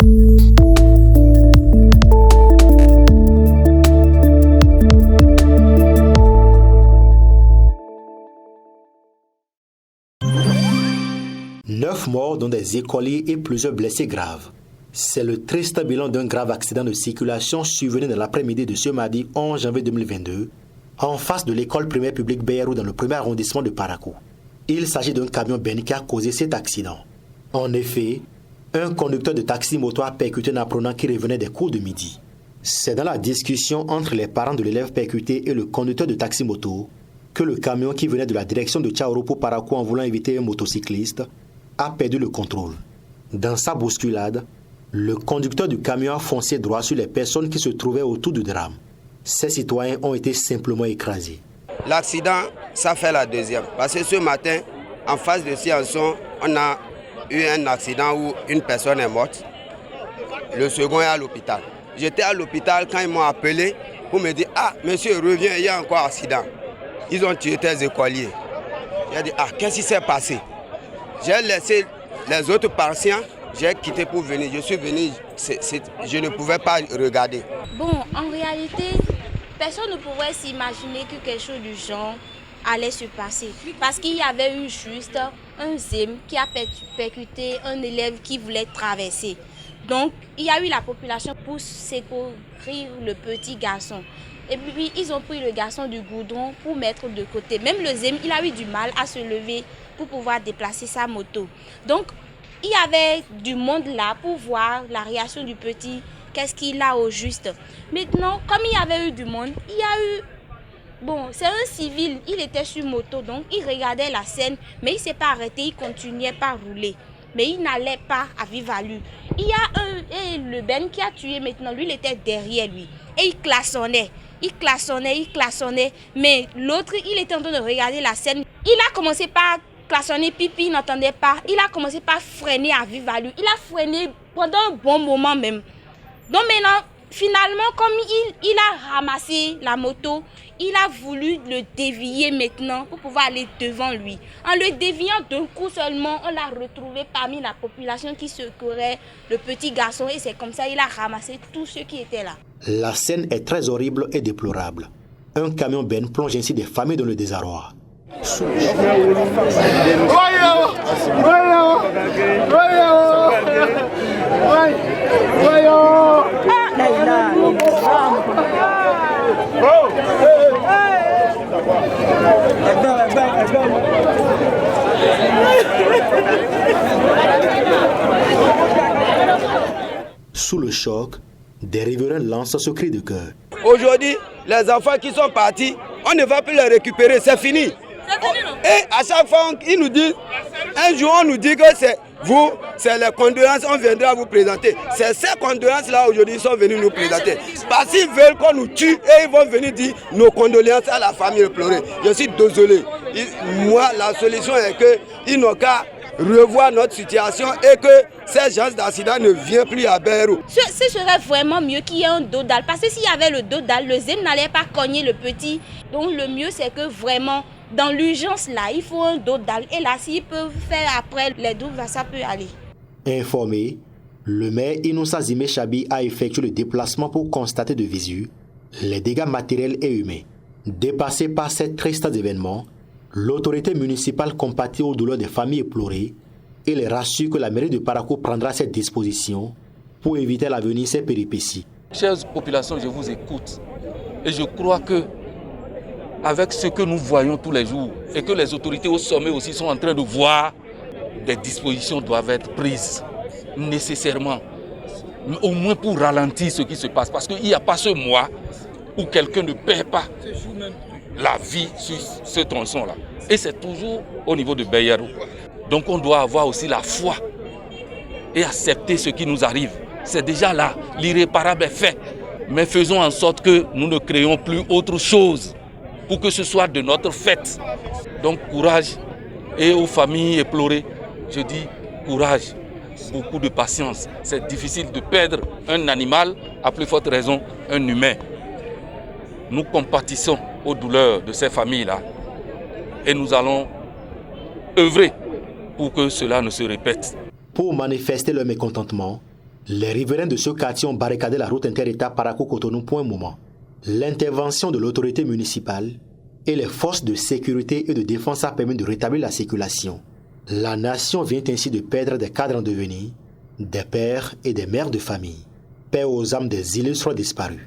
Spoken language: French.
Neuf morts, dont des écoliers et plusieurs blessés graves. C'est le triste bilan d'un grave accident de circulation survenu dans l'après-midi de ce mardi 11 janvier 2022, en face de l'école primaire publique Bayerou dans le premier arrondissement de Parakou. Il s'agit d'un camion Ben qui a causé cet accident. En effet, un conducteur de taxi-moto a percuté un apprenant qui revenait des cours de midi. C'est dans la discussion entre les parents de l'élève percuté et le conducteur de taxi-moto que le camion qui venait de la direction de Tchaoro pour Parakou en voulant éviter un motocycliste a perdu le contrôle. Dans sa bousculade, le conducteur du camion a foncé droit sur les personnes qui se trouvaient autour du drame. Ces citoyens ont été simplement écrasés. L'accident, ça fait la deuxième. Parce que ce matin, en face de Sianson, on a eu un accident où une personne est morte. Le second est à l'hôpital. J'étais à l'hôpital quand ils m'ont appelé pour me dire « Ah, monsieur, reviens, il y a encore un accident. » Ils ont tué tes écoliers. J'ai dit « Ah, qu'est-ce qui s'est passé ?» J'ai laissé les autres patients, j'ai quitté pour venir. Je suis venu, je ne pouvais pas regarder. Bon, en réalité, personne ne pouvait s'imaginer que quelque chose du genre allait se passer. Parce qu'il y avait eu juste un ZEM qui a percuté un élève qui voulait traverser. Donc, il y a eu la population pour secourir le petit garçon. Et puis, ils ont pris le garçon du goudron pour mettre de côté. Même le ZEM, il a eu du mal à se lever pour pouvoir déplacer sa moto. Donc, il y avait du monde là pour voir la réaction du petit, qu'est-ce qu'il a au juste. Maintenant, comme il y avait eu du monde, il y a eu... Bon, c'est un civil, il était sur moto, donc il regardait la scène, mais il ne s'est pas arrêté, il continuait pas à rouler. Mais il n'allait pas à vive allure. Il y a le Ben qui a tué maintenant, lui, il était derrière lui. Et il klaxonnait. Il klaxonnait. Mais l'autre, il était en train de regarder la scène. Il a commencé par klaxonner, pipi, il n'entendait pas. Il a commencé par freiner à vive allure. Il a freiné pendant un bon moment même. Donc maintenant, finalement, comme il a ramassé la moto, il a voulu le dévier maintenant pour pouvoir aller devant lui. En le déviant d'un coup seulement, on l'a retrouvé parmi la population qui secourait le petit garçon et c'est comme ça qu'il a ramassé tous ceux qui étaient là. La scène est très horrible et déplorable. Un camion Ben plonge ainsi des familles dans le désarroi. Sous le choc, des riverains lancent ce cri de cœur. Aujourd'hui, les enfants qui sont partis, on ne va plus les récupérer, c'est fini. Et à chaque fois, ils nous disent, un jour on nous dit que c'est vous, c'est les condoléances, on viendra vous présenter. C'est ces condoléances-là aujourd'hui sont venus nous présenter. Parce qu'ils veulent qu'on nous tue et ils vont venir dire nos condoléances à la famille pleurer. Je suis désolé. Moi, la solution est qu'ils n'ont qu'à revoir notre situation et que ces gens d'accident ne viennent plus à Bayerou. Ce serait vraiment mieux qu'il y ait un dodal. Parce que s'il y avait le dodal, le ZEM n'allait pas cogner le petit. Donc le mieux c'est que vraiment, dans l'urgence là, il faut un dodal. Et là, s'ils peuvent faire après les doubles, ça peut aller. Informé, le maire Inoussa Zimé Chabi a effectué le déplacement pour constater de visu les dégâts matériels et humains. Dépassé par ces tristes événements, l'autorité municipale compatit aux douleurs des familles éplorées et les rassure que la mairie de Parakou prendra cette disposition pour éviter à l'avenir ces péripéties. Chères populations, je vous écoute et je crois que avec ce que nous voyons tous les jours et que les autorités au sommet aussi sont en train de voir, des dispositions doivent être prises nécessairement, au moins pour ralentir ce qui se passe. Parce qu'il n'y a pas ce mois où quelqu'un ne perd pas la vie sur ce tronçon-là. Et c'est toujours au niveau de Bayerou. Donc on doit avoir aussi la foi et accepter ce qui nous arrive. C'est déjà là, l'irréparable est fait. Mais faisons en sorte que nous ne créons plus autre chose pour que ce soit de notre fête. Donc courage, et aux familles éplorées, je dis courage, beaucoup de patience. C'est difficile de perdre un animal, à plus forte raison un humain. Nous compatissons aux douleurs de ces familles-là et nous allons œuvrer pour que cela ne se répète. Pour manifester leur mécontentement, Les riverains de ce quartier ont barricadé la route inter-État Parakou-Cotonou pour un moment. L'intervention de l'autorité municipale et les forces de sécurité et de défense a permis de rétablir la circulation. La nation vient ainsi de perdre des cadres en devenir, des pères et des mères de famille. Paix aux âmes des illustres disparus.